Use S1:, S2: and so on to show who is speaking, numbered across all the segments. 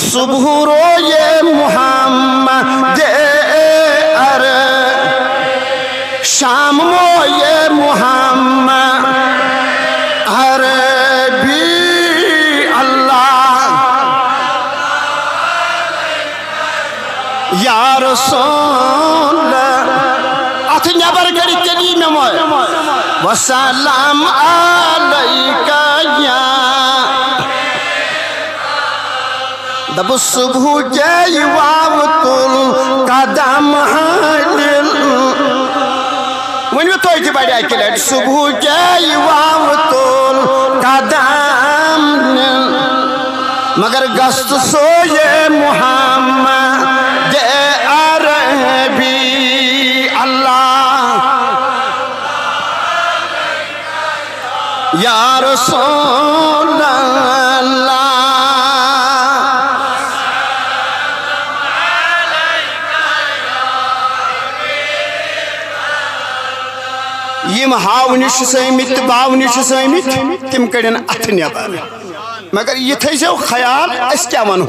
S1: صبح روئے محمد ار شام موئے محمد ار بھی اللہ یا رسول اتھ نیبر گڑی تلی میں موئے وسلام علیکہ یا دب صبح جائی واوت القدم حلل ونیو توی تی بڑی آئی کلیٹ صبح جائی واوت القدم مگر گست سوئے محمد عربی اللہ یا رسول اللہ یم ہاونش سیمت باونش سیمت تم کڑین اتھ نیبر مگر یہ تھی جو خیال اس کیا ون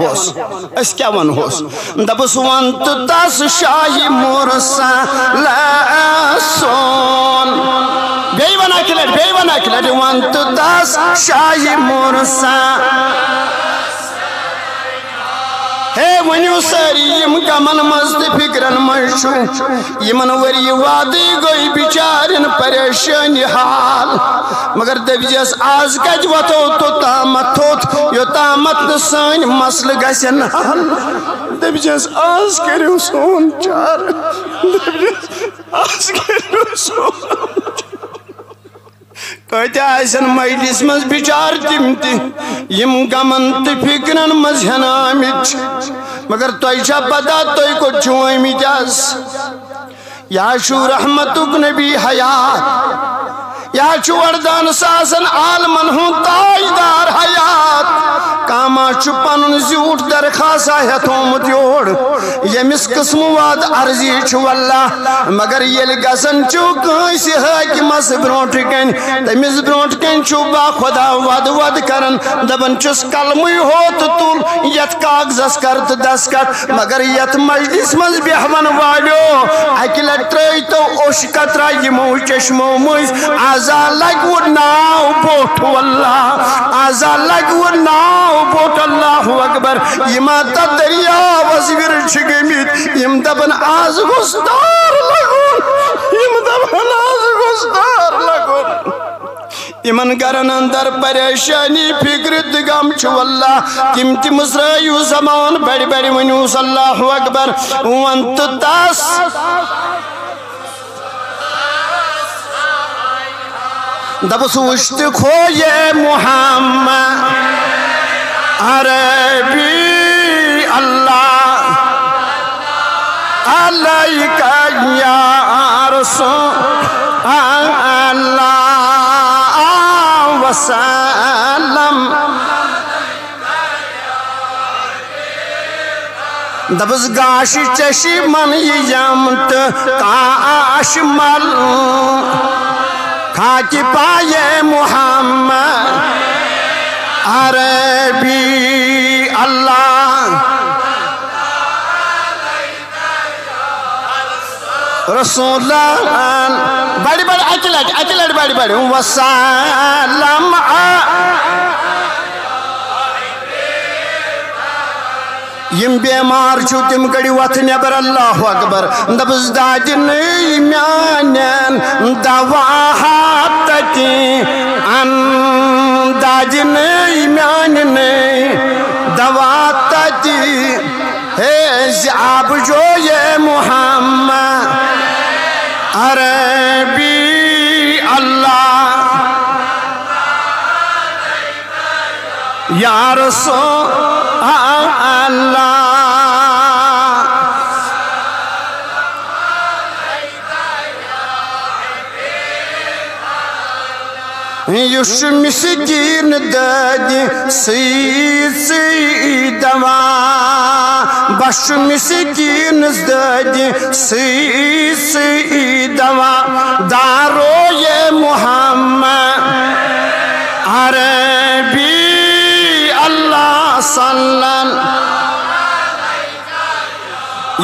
S1: ہوس دبس ونت تس شاہی مرسل سون بیئی ونا کلٹ ونت تس شاہی مرسل ہے ونیو ساری یم کمن مزد فکرن مشو یمن وری وادی گوئی بیچارن پریشانی حال مگر دبجس آز کج وطو تو تامت ہوت یو تامت نسان مسل گسن حال دبجس آز کریو سون چار دبجس آز کریو سون کہتے آئیسن مجلس مز بیچار تمتی یم گمن تی فکرن مز ہنامت مگر توی شا پتا توی کو چوئی میجاز یا شو رحمتک نبی حیات یا شو وردان ساسن عالمن ہوں تائیدار حیات کاما چپن زیوٹ در خاصا ہے تومت یوڑ یمس قسم واد عرضی چھو اللہ مگر یہ لگسن چھو کائسی حاکمس برونٹ کن تمیز برونٹ کن چھو با خدا ود کرن دبن چس کلمی ہوت تول یت کاغذس کرت دسکت مگر یت مجلس مز بیحون والو اکلت ترائی تو اوش کترا یمو چشمو موز آزا لگو ناو بوٹو اللہ آزا لگو ناو بوٹ اللہ اکبر یما تا دریا وزیر چگمیت یم دبن آز گستار لگون یمن گرن اندر پریشانی فکر دگم چھو اللہ تم تم اسرائیو زمان بڑی بڑی ونیوس اللہ اکبر وانت تاس دبس وشت کھوئے محمد عربی اللہ علیکہ یا رسول اللہ وسلم دبس گاش چشی من یمت کاش مل کھاکی پائے محمد عربی اللہ رسول اللہ بڑی بڑی اکلٹ بڑی بڑی وسلم یم بیمار چھو تم کڑی وقت نیبر اللہ اکبر دبز داجن میانین دواہات کی ان داجن میانین دواہات کی ہے زعاب جو یہ محمد عربی اللہ یا رسول اللہ یوش مسکین دادی سی دوا بش مسکین دادی سی دوا دارو یہ محمد عربی اللہ صلی اللہ